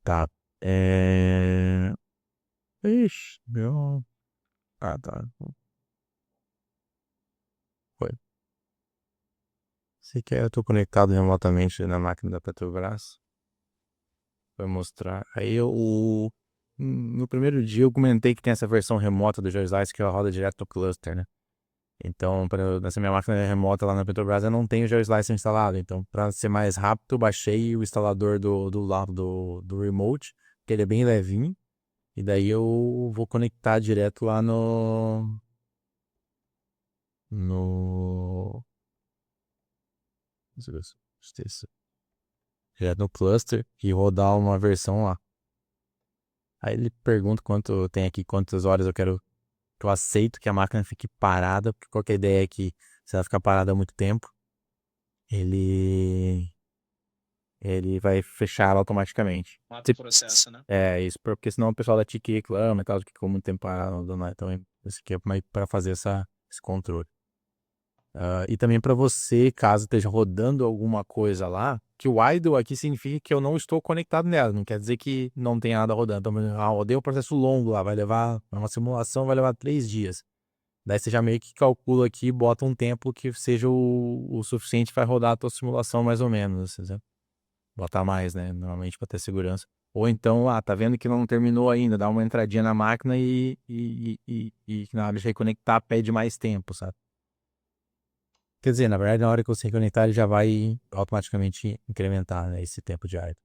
Tá. Ixi, meu. Ah, tá. Foi. Você quer? Eu tô conectado remotamente na máquina da Petrobras. Vai mostrar. No primeiro dia eu comentei que tem essa versão remota do Geoslice que ela roda direto no cluster, né? Então, nessa minha máquina remota lá na Petrobras, eu não tenho o GeoSlicer instalado. Então, para ser mais rápido, eu baixei o instalador do lado do remote, que ele é bem levinho. E daí eu vou conectar direto lá no, direto no cluster e rodar uma versão lá. Aí ele pergunta quanto tem aqui, quantas horas que eu aceito que a máquina fique parada, porque qualquer ideia é que se ela ficar parada há muito tempo, ele ele vai fechar ela automaticamente. Mata o processo, né? É, isso, porque senão o pessoal da TIC reclama e tal, que ficou muito tempo parado, né? Então, esse aqui é para fazer esse controle. E também para você, caso esteja rodando alguma coisa lá, que o idle aqui significa que eu não estou conectado nela, não quer dizer que não tem nada rodando. Então, rodei um processo longo lá, vai levar, uma simulação vai levar 3 dias. Daí você já meio que calcula aqui, bota um tempo que seja o suficiente para rodar a tua simulação mais ou menos, entendeu? Botar mais, né? Normalmente para ter segurança. Ou então, tá vendo que não terminou ainda, dá uma entradinha na máquina e na hora de reconectar pede mais tempo, sabe? Quer dizer, na verdade, na hora que você reconectar, ele já vai automaticamente incrementar, né, esse tempo de área.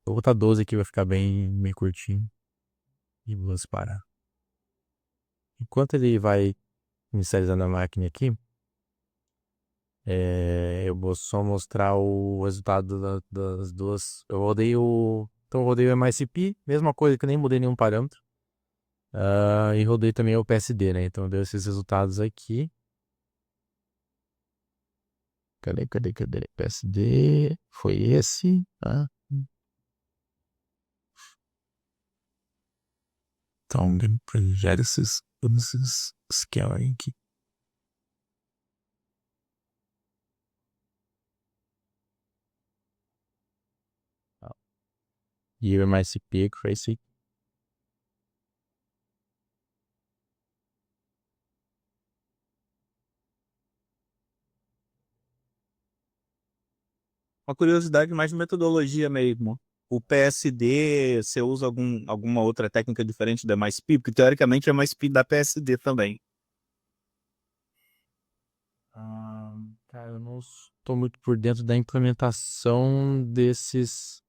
Vou botar 12 aqui, vai ficar bem curtinho. E vou parar. Enquanto ele vai inicializando a máquina aqui, eu vou só mostrar o resultado das duas. Então eu rodei o MICP, mesma coisa que eu nem mudei nenhum parâmetro. E rodei também o PSD, né? Então deu esses resultados aqui. Cadê? PSD. Foi esse. Então, gera esses esquemas aqui. E o MICP, que foi esse. Uma curiosidade mais de metodologia mesmo. O PSD, você usa alguma outra técnica diferente do MSP? Porque teoricamente o MSP dá PSD também. Cara, eu não estou muito por dentro da implementação desses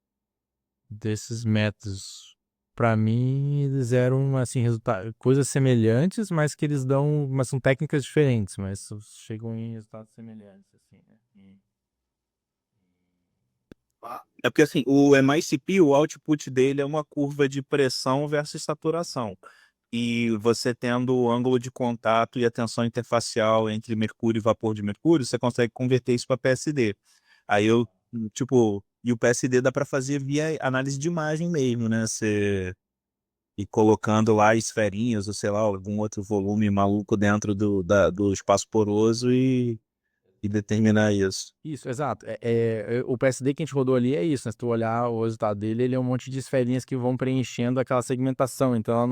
métodos. Para mim, eles eram assim, coisas semelhantes, mas que eles dão, mas são técnicas diferentes, mas chegam em resultados semelhantes, assim, né? É porque assim, o MICP, o output dele é uma curva de pressão versus saturação. E você tendo o ângulo de contato e a tensão interfacial entre mercúrio e vapor de mercúrio, você consegue converter isso para PSD. Aí e o PSD dá para fazer via análise de imagem mesmo, né? Você ir colocando lá esferinhas ou sei lá, algum outro volume maluco dentro do espaço poroso e determinar isso. Isso, exato. O PSD que a gente rodou ali é isso, né? Se tu olhar o resultado dele, ele é um monte de esferinhas que vão preenchendo aquela segmentação. Então, ela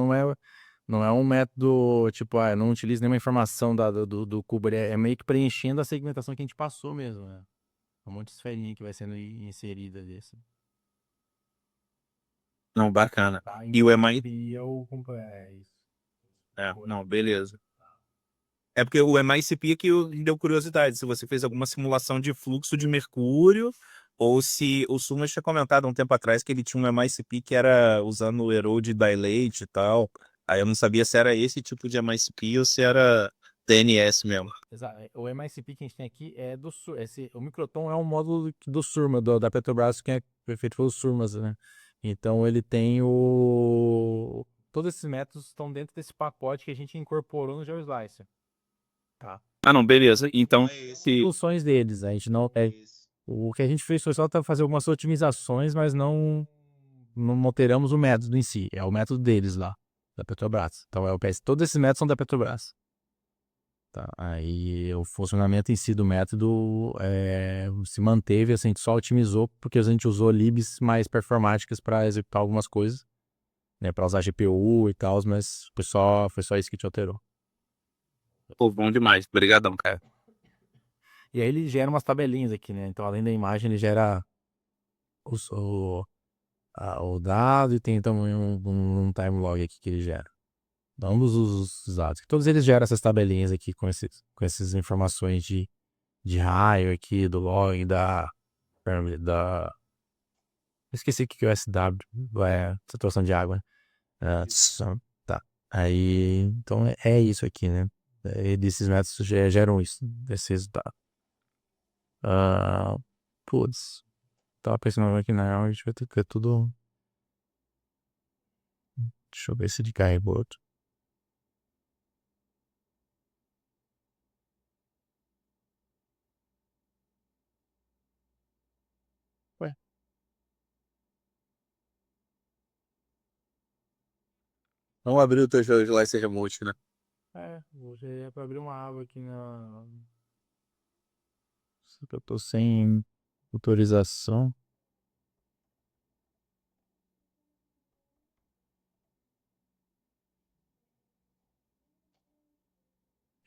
não é um método, tipo, eu não utilizo nenhuma informação do cubo, é meio que preenchendo a segmentação que a gente passou mesmo, né? Um monte de esferinha que vai sendo inserida desse. Não, bacana. Tá, E o MI, MICP é o isso. não, beleza. É porque o MICP é que deu curiosidade, se você fez alguma simulação de fluxo de mercúrio, ou se o Sumas tinha comentado há um tempo atrás que ele tinha um MICP que era usando o Erode Dilate e tal. Aí eu não sabia se era esse tipo de MICP ou se era DNS mesmo. Exato. O MICP que a gente tem aqui é do o microtom é um módulo do Surma, da Petrobras, que é feito pelos Surmas, né? Então ele tem o. Todos esses métodos estão dentro desse pacote que a gente incorporou no GeoSlicer. Tá. Ah, não, beleza. Então, se... Soluções deles. A gente não. O que a gente fez foi só fazer algumas otimizações, mas não alteramos o método em si. É o método deles lá, da Petrobras. Então todos esses métodos são da Petrobras. Tá? Aí o funcionamento em si do método se manteve, assim, a gente só otimizou porque a gente usou libs mais performáticas para executar algumas coisas, né, para usar GPU e tal, mas foi só isso que te alterou. Pô, bom demais. Obrigadão, cara. E aí ele gera umas tabelinhas aqui, né? Então, além da imagem, ele gera os- o, o dado e tem também um time log aqui que ele gera. Ambos os dados. Todos eles geram essas tabelinhas aqui com essas informações de raio aqui, do log, da... Esqueci o que é o SW, saturação de água, né? Tá. Aí, então é isso aqui, né? Desses métodos geram isso, desse resultado. Putz, tava pensando aqui na real, a gente vai ter que ver tudo. Deixa eu ver se ele carregou outro. Ué. Vamos abrir o teu jogo de License Remote, né? Você é pra abrir uma aba aqui na. Só que eu tô sem autorização.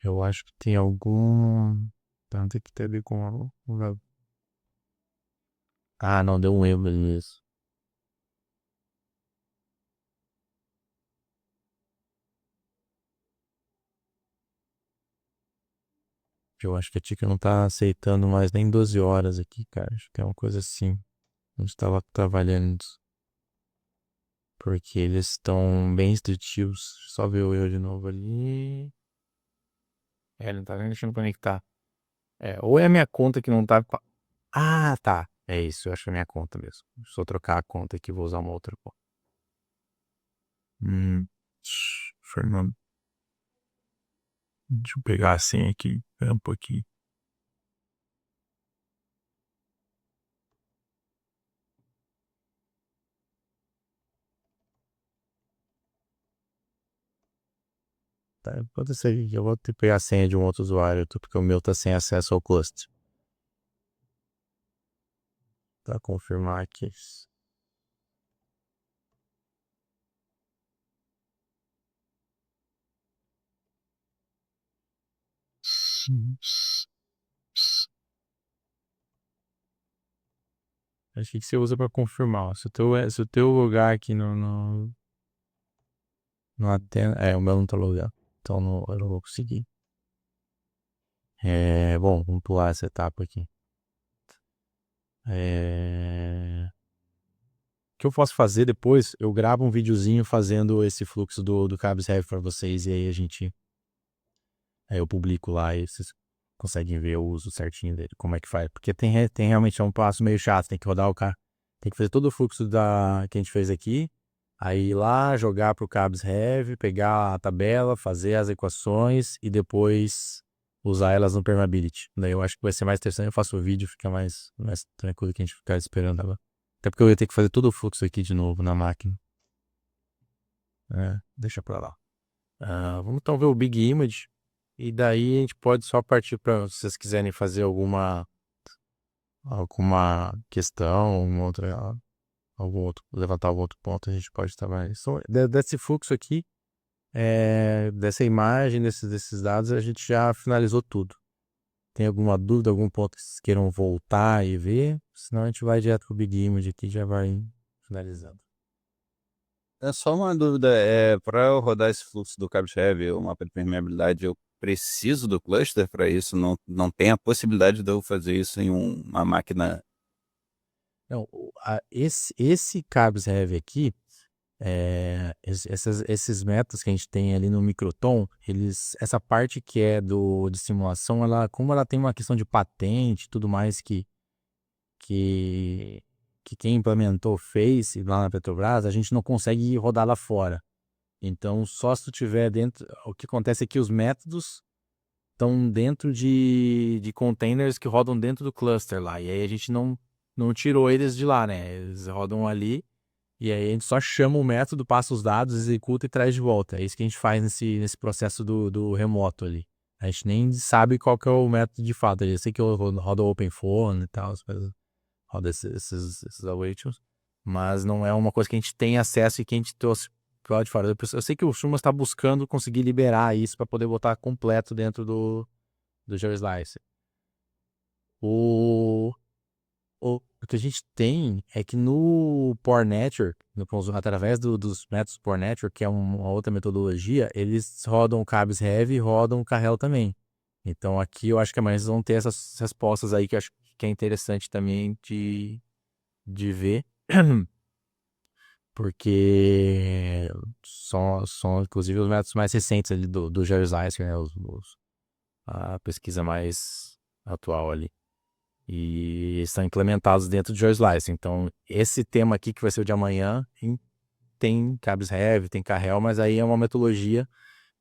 Eu acho que tem algum. Tá, tem que ter a ver com. Ah, não, deu um erro nisso. Eu acho que a Tica não tá aceitando mais nem 12 horas aqui, cara. Acho que é uma coisa assim. A gente tava trabalhando nisso. Porque eles estão bem restritivos. Só ver o erro de novo ali. Ele não tá nem deixando conectar. Ou é a minha conta que não tá. Ah, tá. É isso, eu acho que é a minha conta mesmo. Deixa eu trocar a conta aqui, vou usar uma outra conta. Fernando. Deixa eu pegar a senha aqui. Espera um pouquinho. Tá, pode ser que eu vou ter que pegar a senha de um outro usuário, porque o meu tá sem acesso ao cluster. Pra confirmar aqui. Acho que você usa pra confirmar. Ó. Se o teu lugar aqui no atende. O meu não tá logado. Então eu não vou conseguir. Bom, vamos pular essa etapa aqui. O que eu posso fazer depois? Eu gravo um videozinho fazendo esse fluxo do Cabs Heavy pra vocês. E aí aí eu publico lá e vocês conseguem ver o uso certinho dele, como é que faz. Porque tem realmente um passo meio chato, tem que rodar o carro. Tem que fazer todo o fluxo que a gente fez aqui. Aí ir lá, jogar pro Cabs Heavy, pegar a tabela, fazer as equações e depois usar elas no Permeability. Daí eu acho que vai ser mais interessante. Eu faço o vídeo, fica mais tranquilo que a gente ficar esperando agora. Até porque eu ia ter que fazer todo o fluxo aqui de novo na máquina. Deixa pra lá. Vamos então ver o Big Image. E daí a gente pode só partir para, se vocês quiserem fazer alguma questão, levantar algum outro ponto, a gente pode trabalhar isso. Então, desse fluxo aqui, dessa imagem, desses dados, a gente já finalizou tudo. Tem alguma dúvida, algum ponto que vocês queiram voltar e ver? Senão a gente vai direto pro Big Image aqui e já vai finalizando. É só uma dúvida, para eu rodar esse fluxo do cabo-chave, o mapa de permeabilidade, eu preciso do cluster para isso? Não tem a possibilidade de eu fazer isso em uma máquina? Não, esse Cabs Heavy aqui, esses métodos que a gente tem ali no microtom, essa parte que é de simulação, como ela tem uma questão de patente e tudo mais que, que quem implementou fez lá na Petrobras, a gente não consegue rodar lá fora. Então, só se tu tiver dentro. O que acontece é que os métodos estão dentro de containers que rodam dentro do cluster lá. E aí a gente não tirou eles de lá, né? Eles rodam ali. E aí a gente só chama o método, passa os dados, executa e traz de volta. É isso que a gente faz nesse processo do remoto ali. A gente nem sabe qual que é o método de fato. Eu sei que roda o OpenPhone e tal, roda esses awaitings, mas não é uma coisa que a gente tem acesso e que a gente trouxe pro lado de fora. Eu sei que o Schumas está buscando conseguir liberar isso para poder botar completo dentro do GeoSlice. O que a gente tem é que no Pore Network, através dos métodos Pore Network, que é uma outra metodologia, eles rodam o Cabs Heavy e rodam o Carrel também. Então aqui eu acho que amanhã vocês vão ter essas respostas aí que eu acho que é interessante também de ver, porque são inclusive os métodos mais recentes ali do GeoSlicer, né? A pesquisa mais atual ali. E estão implementados dentro do GeoSlice. Então, esse tema aqui, que vai ser o de amanhã, tem Cabs Heavy, tem Carrel, mas aí é uma metodologia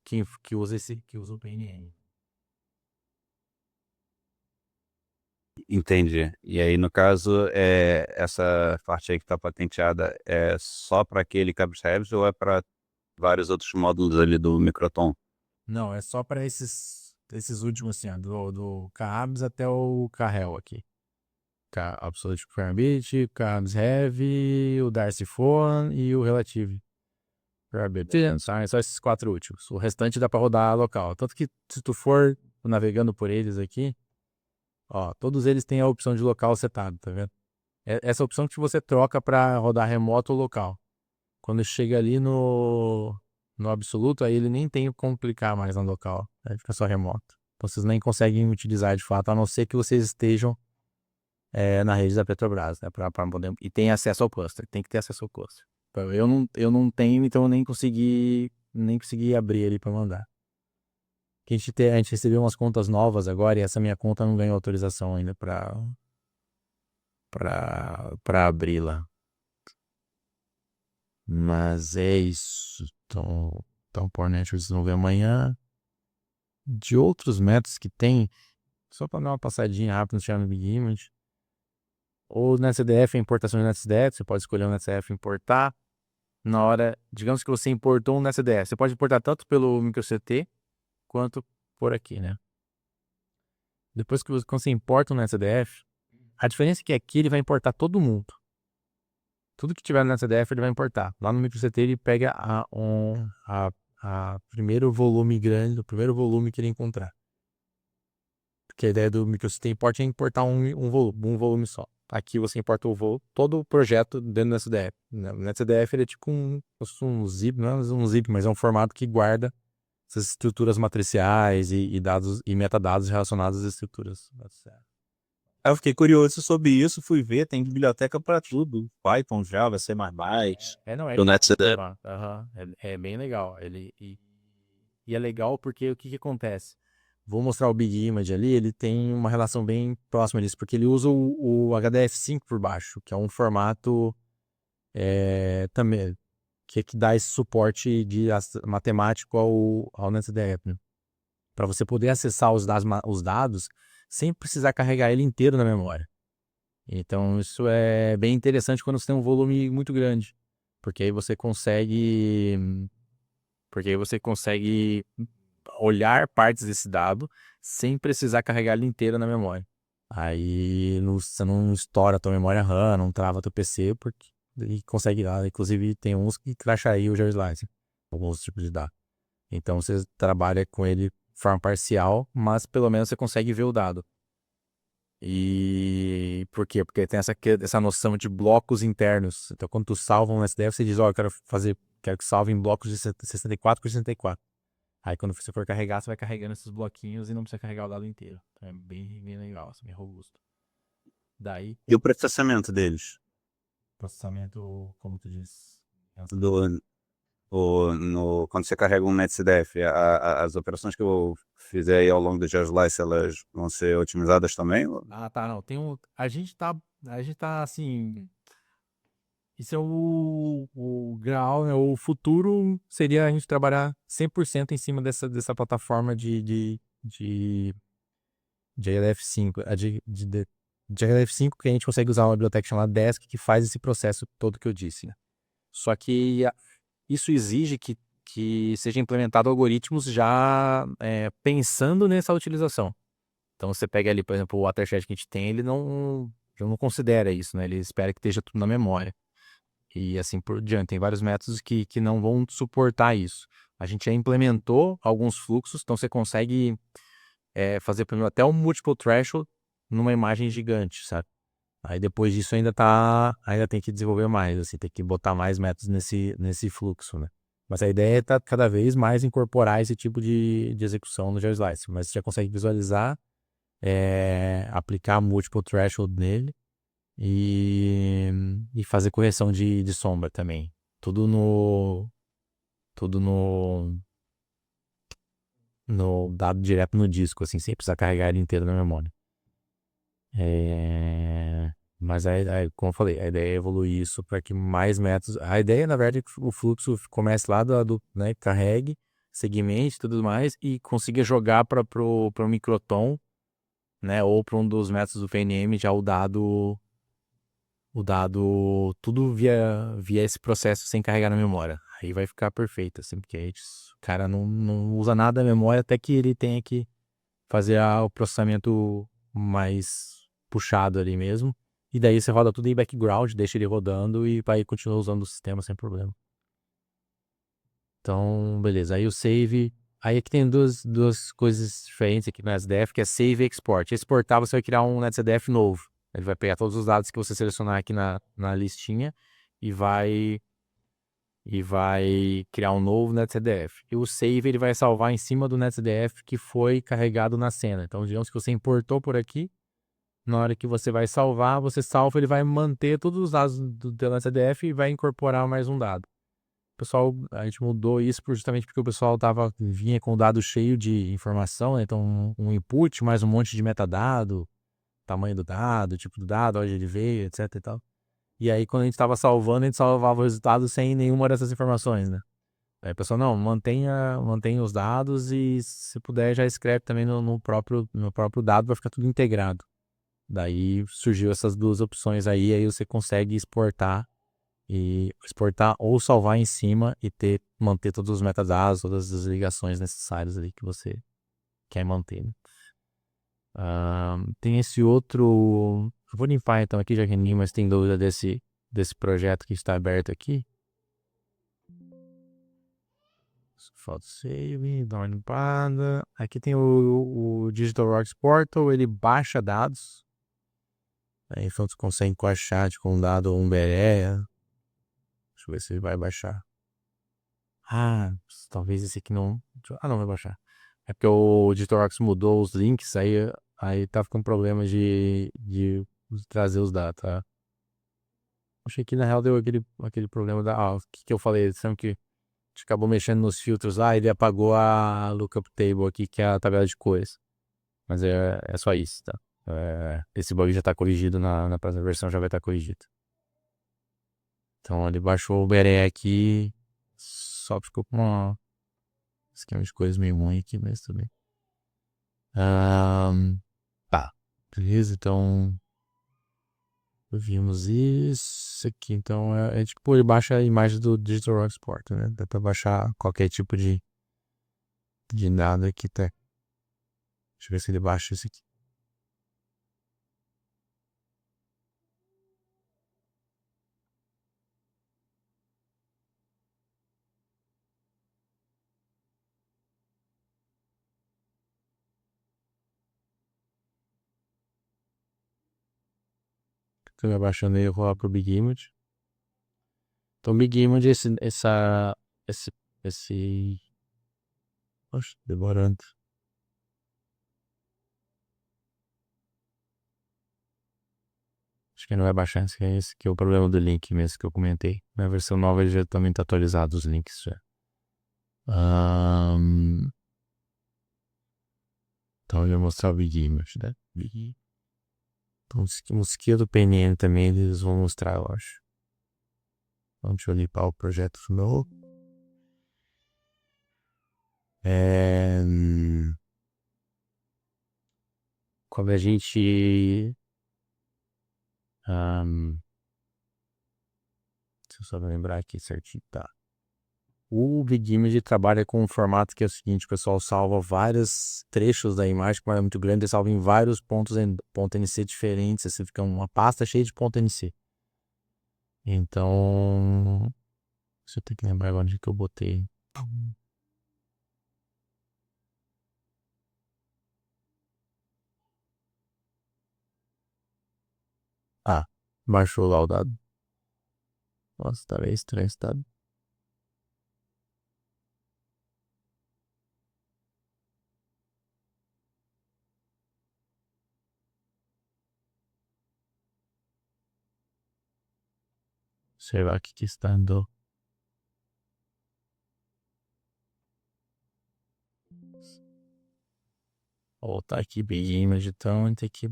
que usa o PNN. Entendi. E aí, no caso, essa parte aí que está patenteada é só para aquele Cabs Heavy ou é para vários outros módulos ali do Microton? Não, é só para esses últimos, assim, ó, do Cabs até o Carrel aqui. Absolute Parameter, Cabs Heavy, o Darcy Phone e o Relative Parameter. São só esses 4 últimos. O restante dá para rodar local. Tanto que se tu for navegando por eles aqui, ó, todos eles têm a opção de local setado, tá vendo? Essa opção que você troca para rodar remoto ou local. Quando chega ali no absoluto, aí ele nem tem como clicar mais no local. Aí fica só remoto. Então vocês nem conseguem utilizar de fato, a não ser que vocês estejam na rede da Petrobras, né? Pra poder, e tem acesso ao cluster. Tem que ter acesso ao cluster. Eu não tenho, então eu nem consegui abrir ele para mandar. A gente recebeu umas contas novas agora e essa minha conta não ganhou autorização ainda para abri-la. Mas é isso. Então Pore Network vocês vão ver amanhã. De outros métodos que tem, só para dar uma passadinha rápida no Channel Big Image. O NetCDF é importação de NetCDF, você pode escolher o NetCDF importar. Na hora, digamos que você importou um NetCDF, você pode importar tanto pelo MicroCT quanto por aqui, né? Depois que quando você importa um NetCDF, a diferença é que aqui ele vai importar todo mundo. Tudo que tiver no NetCDF ele vai importar. Lá no MicroCT ele pega a primeiro volume grande, o primeiro volume que ele encontrar. Porque a ideia do MicroCT import é importar um volume só. Aqui você importa todo o projeto dentro do NetCDF. O NetCDF ele é tipo um zip, não é um zip, mas é um formato que guarda essas estruturas matriciais e dados e metadados relacionados às estruturas matriciais. Aí eu fiquei curioso sobre isso, fui ver, tem biblioteca para tudo. Python, Java, C++, Não, é do NetCDF. é bem legal. E é legal porque o que acontece? Vou mostrar o Big Image ali, ele tem uma relação bem próxima disso, porque ele usa o HDF5 por baixo, que é um formato também que dá esse suporte matemático ao NetCDF, né? Para você poder acessar os dados sem precisar carregar ele inteiro na memória. Então isso é bem interessante quando você tem um volume muito grande, porque aí você consegue olhar partes desse dado sem precisar carregar ele inteiro na memória. Aí você não estoura a tua memória RAM, não trava teu PC, e consegue lá. Inclusive tem uns que crashariam o GeoSlice, alguns tipos de dados. Então você trabalha com ele de forma parcial, mas pelo menos você consegue ver o dado. E por quê? Porque tem essa noção de blocos internos. Então quando tu salva um SDF, você diz, eu quero que salve em blocos de 64 por 64. Aí quando você for carregar, você vai carregando esses bloquinhos e não precisa carregar o dado inteiro. Então é bem legal, assim, bem robusto. Daí, E o processamento deles? processamento, como tu disse. Quando você carrega um NetCDF, as operações que eu fizer aí ao longo do GeoSlice, elas vão ser otimizadas também? Tá, não. A gente tá assim. Isso é o grau, né? O futuro seria a gente trabalhar 100% em cima dessa plataforma de LF5, de LF5 que a gente consegue usar uma biblioteca chamada Desk que faz esse processo todo que eu disse, né? Só que isso exige que que seja implementado algoritmos já pensando nessa utilização. Então você pega ali, por exemplo, o Watershed que a gente tem, ele já não considera isso, né? Ele espera que esteja tudo na memória. E assim por diante. Tem vários métodos que não vão suportar isso. A gente já implementou alguns fluxos, então você consegue fazer, por exemplo, até um multiple threshold numa imagem gigante, sabe? Aí depois disso ainda tem que desenvolver mais, assim, tem que botar mais métodos nesse fluxo, né? Mas a ideia é cada vez mais incorporar esse tipo de execução no GeoSlice. Mas você já consegue visualizar, aplicar multiple threshold nele e fazer correção de sombra também. Tudo no dado direto no disco, assim, sem precisar carregar ele inteiro na memória. Mas como eu falei, a ideia é evoluir isso para que mais métodos. A ideia, na verdade, é que o fluxo comece lá né, carregue, segmente e tudo mais, e consiga jogar para o microtom, né, ou para um dos métodos do VNM já o dado tudo via esse processo sem carregar na memória. Aí vai ficar perfeito, assim, porque aí o cara não usa nada da memória até que ele tenha que fazer o processamento mais puxado ali mesmo. E daí você roda tudo em background, deixa ele rodando e vai continuar usando o sistema sem problema. Então, beleza. Aí o save. Aí aqui tem duas coisas diferentes aqui no SDF, que é save e export. Exportar, você vai criar um NetCDF novo. Ele vai pegar todos os dados que você selecionar aqui na listinha e vai criar um novo NetCDF. E o save ele vai salvar em cima do NetCDF que foi carregado na cena. Então, digamos que você importou por aqui, na hora que você vai salvar, você salva, ele vai manter todos os dados do teu NetCDF e vai incorporar mais um dado. Pessoal, a gente mudou isso justamente porque o pessoal vinha com o dado cheio de informação, né? Então um input mais um monte de metadado, tamanho do dado, tipo do dado, onde ele veio, etc e tal. E aí quando a gente estava salvando, a gente salvava o resultado sem nenhuma dessas informações, né? Aí o pessoal, não, mantenha os dados e se puder já escreve também no próprio dado, vai ficar tudo integrado. Daí surgiu essas duas opções aí você consegue exportar ou salvar em cima e manter todos os metadados, todas as ligações necessárias ali que você quer manter, né? Tem esse outro. Eu vou limpar então aqui, já que ninguém mais tem dúvida desse projeto que está aberto aqui. Falta save, dá uma limpada. Aqui tem o DigitalWorks Portal, ele baixa dados. Aí então você consegue encaixar com um dado ou um BRE. Deixa eu ver se ele vai baixar. Talvez esse aqui não. Não vai baixar. É porque o DigitalWorks mudou os links, aí tá com problema de trazer os dados, tá? Achei que na real deu aquele problema o que eu falei, sabe que a gente acabou mexendo nos filtros lá e ele apagou a lookup table aqui, que é a tabela de cores. Mas é só isso, tá? Esse bug já tá corrigido na próxima versão, já vai estar corrigido. Então ele baixou o BRE aqui, só ficou com uma esquema de coisas meio ruim aqui, mas tudo bem. Tá, beleza, então vimos isso aqui, então tipo, ele baixa a imagem do DigitalWorks Portal, né? Dá pra baixar qualquer tipo de dado aqui, tá? Deixa eu ver se ele baixa isso aqui. Então vai baixando ele e rolar pro Big Image. Então Big Image, esse... Oxe, demorando. Acho que não vai baixar, esse que é o problema do link mesmo que eu comentei. Na versão nova ele já também tá atualizado os links já. Então eu ia mostrar o Big Image, né? Então o Mosquito PNN também eles vão mostrar, eu acho. Então deixa eu limpar o projeto novo. Como a gente... deixa eu só lembrar aqui certinho, tá? O Big Image trabalha com um formato que é o seguinte: o pessoal salva vários trechos da imagem, como ela é muito grande, ele salva em vários pontos em ponto .nc diferentes, assim, fica uma pasta cheia de ponto .nc. Então, deixa eu ter que lembrar agora onde que eu botei. Ah, baixou lá o dado. Nossa, tá meio estranho esse dado. Será que está dando? Vou voltar aqui, Big Image, então tem que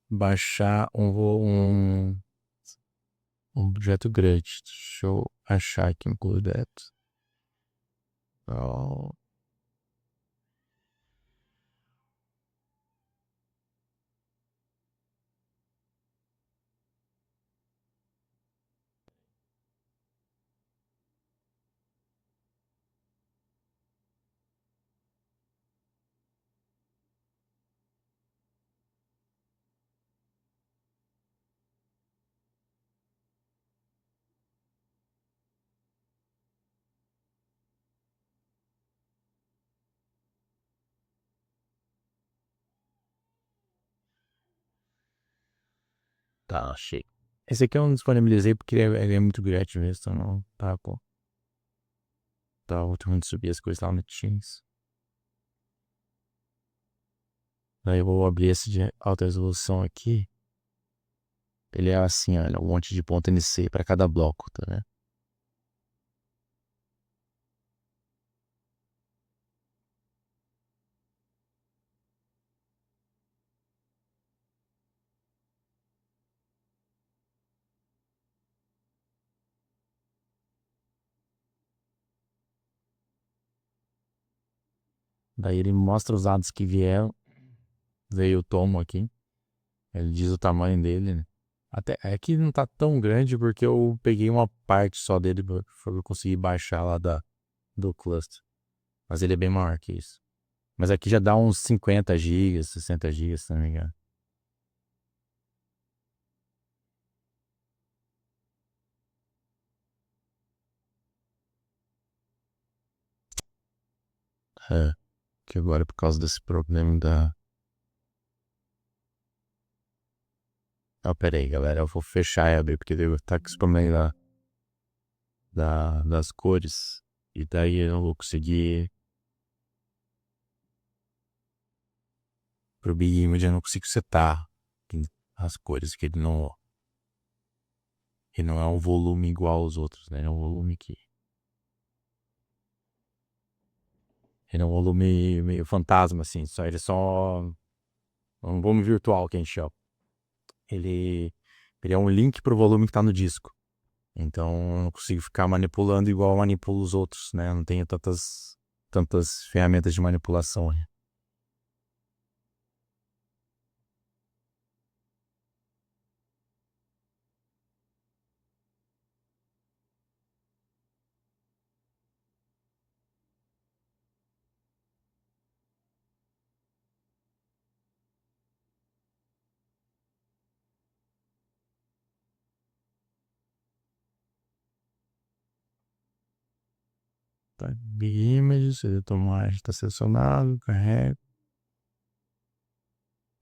baixar um objeto grande. Deixa eu achar aqui, include that. Oh. Tá, achei. Esse aqui eu não disponibilizei porque ele é muito grande mesmo, então não tá, pô. Tá tentando subir as coisas lá no Teams. Daí eu vou abrir esse de alta resolução aqui. Ele é assim, olha, um monte de ponto NC para cada bloco, tá, né? Daí ele mostra os dados que vieram. Veio o tomo aqui. Ele diz o tamanho dele, né? Até aqui não tá tão grande porque eu peguei uma parte só dele pra eu conseguir baixar lá do cluster. Mas ele é bem maior que isso. Mas aqui já dá uns 50 gigas, 60 gigas, se não me engano. É, que agora por causa desse problema da... Ah, pera aí, galera, eu vou fechar e abrir, porque tá com esse problema das cores. E daí eu não vou conseguir... Pro Big Image eu não consigo setar as cores, que ele não é um volume igual aos outros, né? É um volume que... Ele é um volume meio fantasma, assim. Ele é só um volume virtual que a gente chama. Ele, ele é um link pro volume que tá no disco. Então eu não consigo ficar manipulando igual eu manipulo os outros, né? Eu não tenho tantas ferramentas de manipulação, né? Tá, Big Images, editor mais está selecionado, carrega.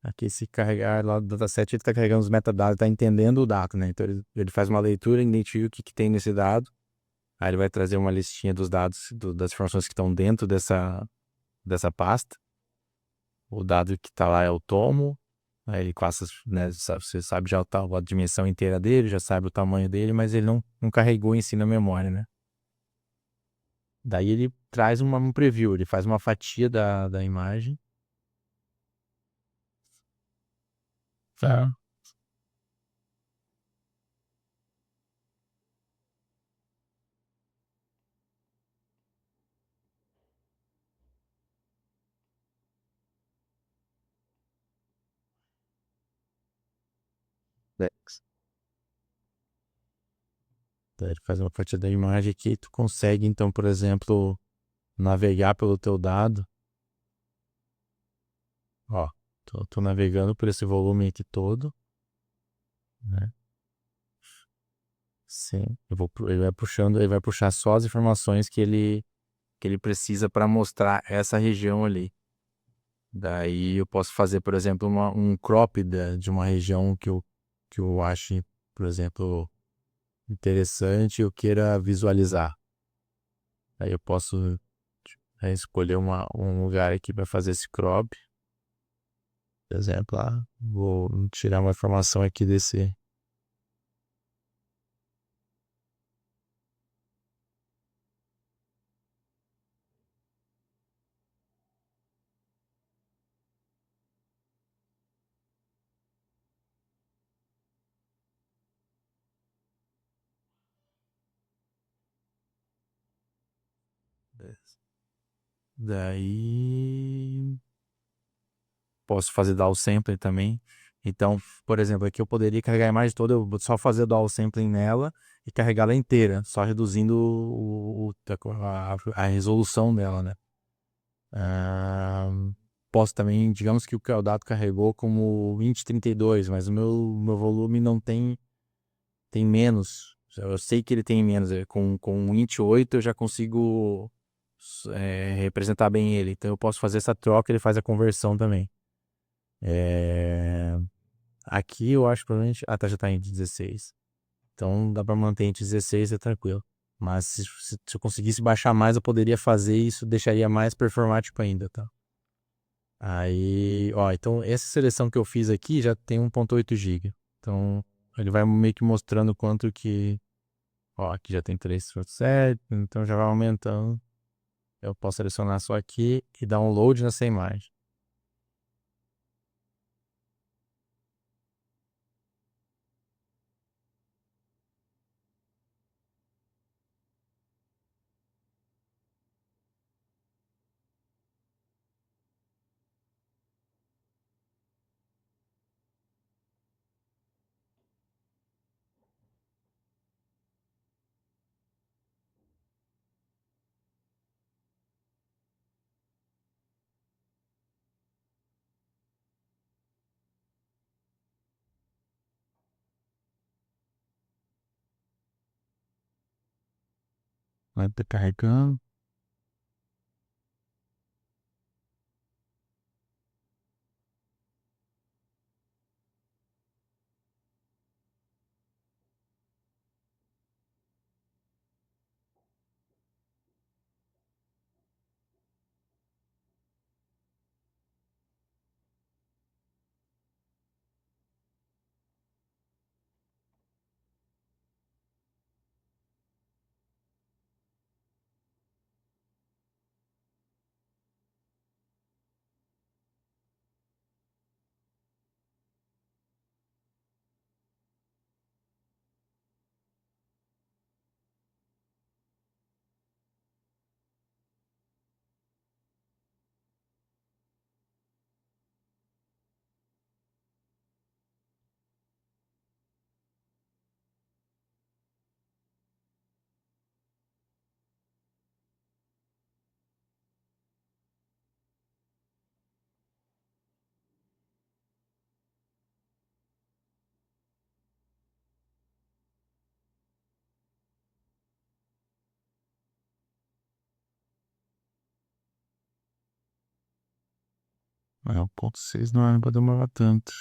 Aqui se carregar lá do dataset, ele está carregando os metadados, está entendendo o dado, né? Então ele faz uma leitura, identifica o que tem nesse dado. Aí ele vai trazer uma listinha dos dados, das informações que estão dentro dessa pasta. O dado que está lá é o tomo. Aí ele passa, né? Você sabe já a dimensão inteira dele, já sabe o tamanho dele, mas ele não carregou em si na memória, né? Daí ele traz um preview, ele faz uma fatia da imagem. Tá. Daí ele faz uma fatia da imagem aqui e tu consegue, então, por exemplo, navegar pelo teu dado. Ó, tô navegando por esse volume aqui todo, né? Sim, ele vai puxar só as informações que ele precisa para mostrar essa região ali. Daí eu posso fazer, por exemplo, um crop de uma região que eu ache, por exemplo, interessante e eu queira visualizar. Aí eu posso escolher um lugar aqui para fazer esse crop. Por exemplo, vou tirar uma informação aqui desse. Daí posso fazer dual sampling também. Então, por exemplo, aqui eu poderia carregar a imagem toda, eu vou só fazer dual sampling nela e carregar ela inteira, só reduzindo a resolução dela, né? Ah, posso também, digamos que o dado carregou como 2032, mas o meu volume não tem menos. Eu sei que ele tem menos. Com 28 eu já consigo representar bem ele. Então eu posso fazer essa troca, ele faz a conversão também. É, aqui eu acho que provavelmente. Ah, tá, já tá em 16. Então dá pra manter em 16, é tranquilo. Mas se eu conseguisse baixar mais, eu poderia fazer isso, deixaria mais performático ainda, tá? Aí, ó, então essa seleção que eu fiz aqui já tem 1.8 GB. Então ele vai meio que mostrando quanto que. Ó, aqui já tem 3.7, então já vai aumentando. Eu posso selecionar só aqui e dar um load nessa imagem. Vai estar carregando. É, o ponto 6 não é pra demorar tanto.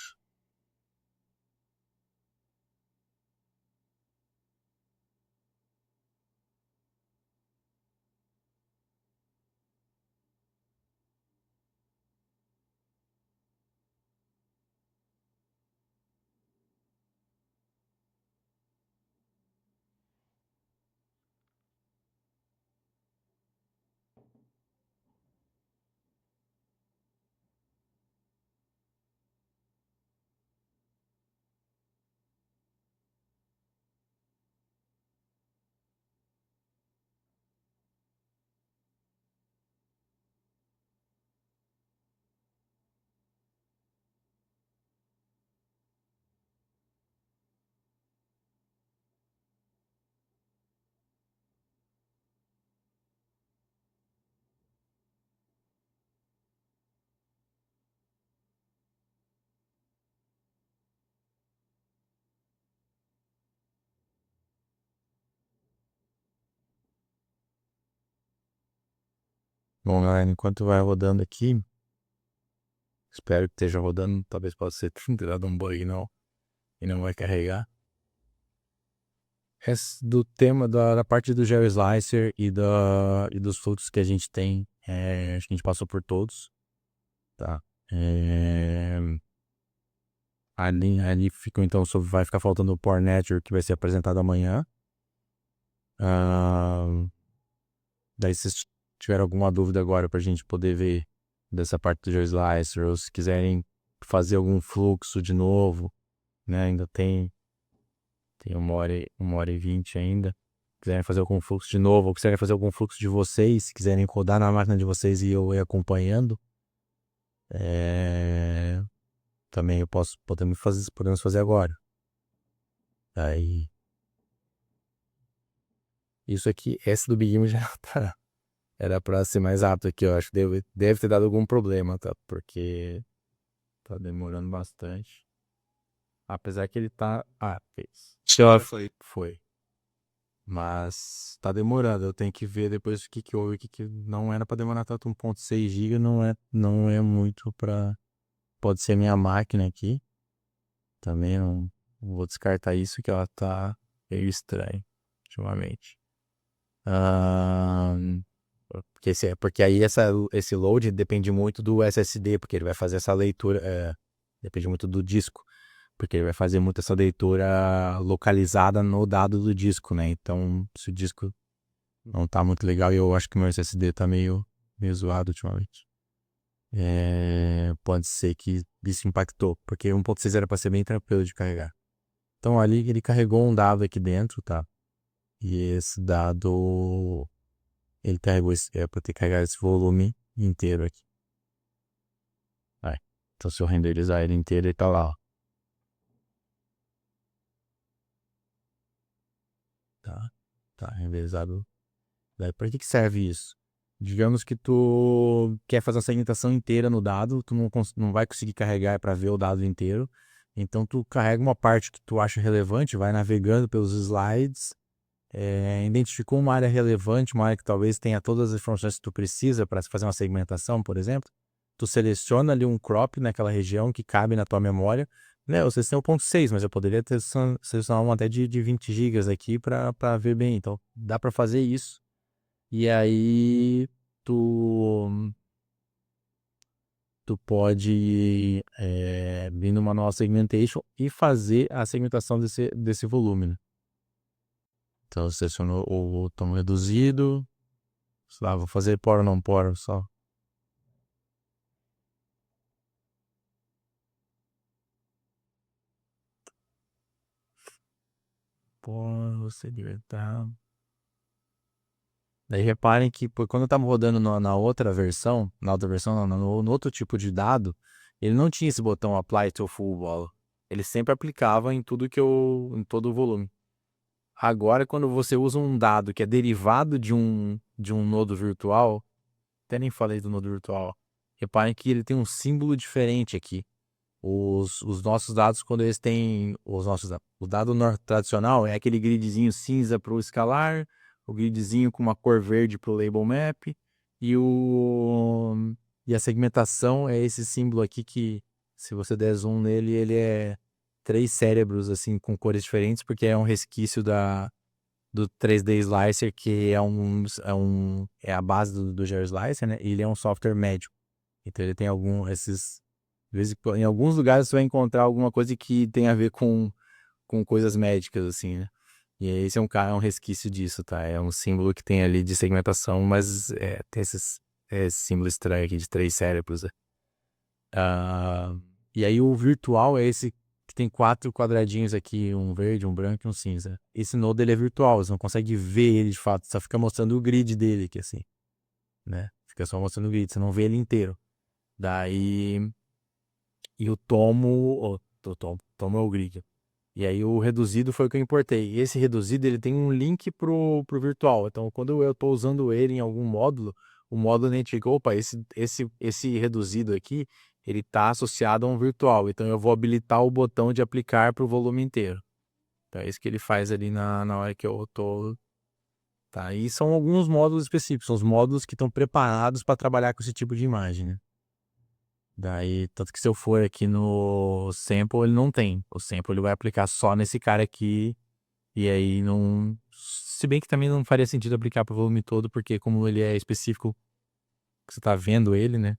Bom, galera, enquanto vai rodando aqui, espero que esteja rodando. Talvez possa ser ter dado um bug não, e não vai carregar. Esse do tema da parte do GeoSlicer e dos fluxos que a gente tem, acho que a gente passou por todos, tá? Ali fica, então, vai ficar faltando o Power Network, que vai ser apresentado amanhã. Daí, se vocês tiverem alguma dúvida agora pra gente poder ver dessa parte do GeoSlicer, ou se quiserem fazer algum fluxo de novo, né? Ainda tem 1h20 ainda. Quiserem fazer algum fluxo de novo, ou quiserem fazer algum fluxo de vocês, se quiserem rodar na máquina de vocês e eu ir acompanhando, também podemos fazer agora. Aí, isso aqui, esse do Big Game já tá. Era pra ser mais rápido aqui, eu acho. Deve ter dado algum problema, tá? Porque tá demorando bastante. Apesar que ele tá. Fez. Já foi. Foi. Mas tá demorando. Eu tenho que ver depois o que houve. Que não era pra demorar tanto. 1.6 GB não é muito pra. Pode ser minha máquina aqui. Também não vou descartar isso, que ela tá meio estranha ultimamente. Porque aí esse load depende muito do SSD, porque ele vai fazer essa leitura. Depende muito do disco, porque ele vai fazer muito essa leitura localizada no dado do disco, né? Então, se o disco não tá muito legal, e eu acho que o meu SSD tá meio zoado ultimamente, pode ser que isso impactou, porque 1.6 era pra ser bem tranquilo de carregar. Então, ali ele carregou um dado aqui dentro, tá? E esse dado, ele carregou pra ter carregado esse volume inteiro aqui. Então, se eu renderizar ele inteiro, ele tá lá, ó. Tá renderizado. Daí, pra que serve isso? Digamos que tu quer fazer a segmentação inteira no dado, tu não vai conseguir carregar para ver o dado inteiro. Então, tu carrega uma parte que tu acha relevante, vai navegando pelos slides, identificou uma área relevante, uma área que talvez tenha todas as informações que tu precisa para fazer uma segmentação, por exemplo. Tu seleciona ali um crop naquela região que cabe na tua memória. Né, vocês têm o 1.6, mas eu poderia selecionar uma até de 20 GB aqui para ver bem. Então, dá para fazer isso. E aí, tu pode vir no manual segmentation e fazer a segmentação desse volume, né? Então, selecionou o tom reduzido. Sei lá, vou fazer por ou não por só. Por, você libertar. Daí reparem que quando eu estava rodando na outra versão, não, no outro tipo de dado, ele não tinha esse botão Apply to Full Wall. Ele sempre aplicava em em todo o volume. Agora, quando você usa um dado que é derivado de um nodo virtual, até nem falei do nodo virtual, reparem que ele tem um símbolo diferente aqui. Os nossos dados, quando eles têm o dado tradicional é aquele gridzinho cinza para o escalar, o gridzinho com uma cor verde para o label map, e a segmentação é esse símbolo aqui que, se você der zoom nele, ele é 3 cérebros assim com cores diferentes, porque é um resquício do 3D Slicer, que é a base do GeoSlicer, né? E ele é um software médio. Então ele tem em alguns lugares você vai encontrar alguma coisa que tem a ver com coisas médicas, assim, né? E esse é um resquício disso, tá? É um símbolo que tem ali de segmentação, mas tem esse símbolo estranho aqui de 3 cérebros, né? E aí o virtual é esse que tem 4 quadradinhos aqui, um verde, um branco e um cinza. Esse node ele é virtual, você não consegue ver ele de fato, só fica mostrando o grid dele aqui, assim, né? Fica só mostrando o grid, você não vê ele inteiro. Daí... E o tomo é o grid. E aí o reduzido foi o que eu importei. E esse reduzido, ele tem um link pro virtual. Então, quando eu estou usando ele em algum módulo, o módulo identifica, opa, esse reduzido aqui, ele está associado a um virtual. Então, eu vou habilitar o botão de aplicar para o volume inteiro. Então, é isso que ele faz ali na hora que eu tô Tá? E são alguns módulos específicos, são os módulos que estão preparados para trabalhar com esse tipo de imagem, né? Daí, tanto que se eu for aqui no sample, ele não tem. O sample ele vai aplicar só nesse cara aqui, e aí não. Se bem que também não faria sentido aplicar para o volume todo, porque como ele é específico, que você tá vendo ele, né?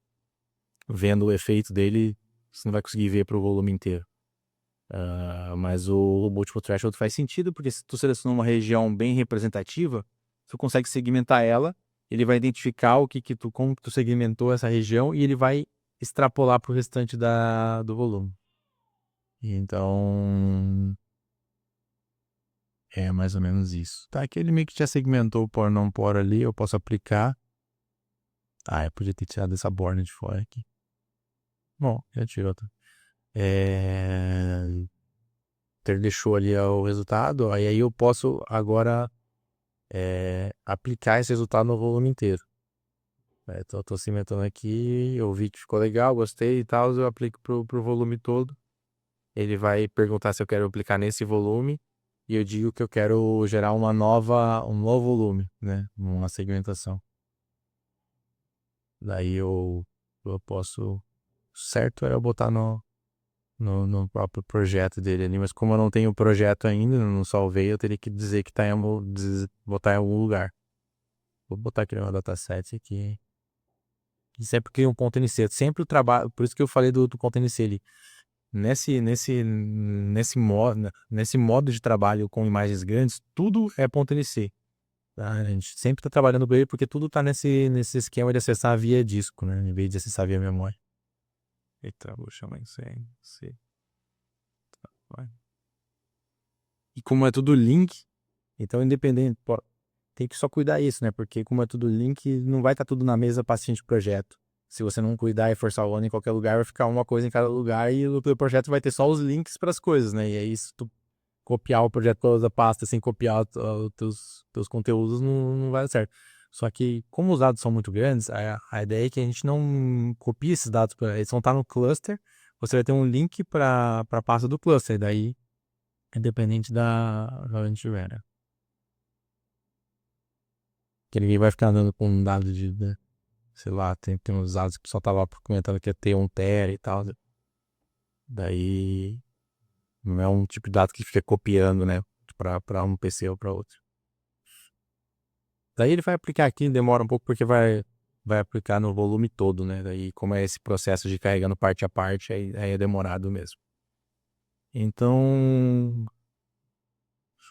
Vendo o efeito dele, você não vai conseguir ver para o volume inteiro. Mas o Multiple Threshold faz sentido, porque se tu selecionar uma região bem representativa, tu consegue segmentar ela, ele vai identificar como tu segmentou essa região e ele vai extrapolar para o restante do volume. Então, é mais ou menos isso. Tá, aqui ele meio que já segmentou o pore não pore ali, eu posso aplicar. Eu podia ter tirado essa borna de fora aqui. Bom, já tirou. Tá? Ele deixou ali o resultado, aí eu posso agora aplicar esse resultado no volume inteiro. Então eu tô cimentando aqui, eu vi que ficou legal, gostei e tal, eu aplico pro volume todo. Ele vai perguntar se eu quero aplicar nesse volume e eu digo que eu quero gerar um novo volume, né? Uma segmentação. Daí eu posso... Certo era eu botar no próprio projeto dele ali, mas como eu não tenho o projeto ainda, não salvei, eu teria que dizer que botar em algum lugar. Vou botar aqui no dataset aqui. E sempre cria um ponto NC. Sempre o trabalho, por isso que eu falei do ponto NC ali. Nesse modo de trabalho com imagens grandes, tudo é ponto NC. Tá? A gente sempre está trabalhando com ele porque tudo está nesse esquema de acessar via disco, né? Em vez de acessar via memória. Eita, vou chamar isso aí. Vai. E como é tudo link, então independente, tem que só cuidar isso, né? Porque como é tudo link, não vai estar tudo na mesma pastinha de projeto. Se você não cuidar e forçar o ONU em qualquer lugar, vai ficar uma coisa em cada lugar e o teu projeto vai ter só os links para as coisas, né? E aí se tu copiar o projeto para outra pasta sem copiar os teus conteúdos, não vai dar certo. Só que como os dados são muito grandes, a ideia é que a gente não copie esses dados, eles vão estar no cluster, você vai ter um link para a pasta do cluster, daí é dependente da onde estiver, né? Que ninguém vai ficar andando com um dado sei lá, tem uns dados que o pessoal tava comentando que ia ter 1 tera e tal. Daí não é um tipo de dado que fica copiando, né? Para um PC ou para outro. Daí ele vai aplicar aqui, demora um pouco porque vai aplicar no volume todo, né? Daí como é esse processo de carregando parte a parte, aí é demorado mesmo. Então...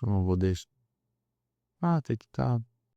Eu não vou deixar... tem que estar...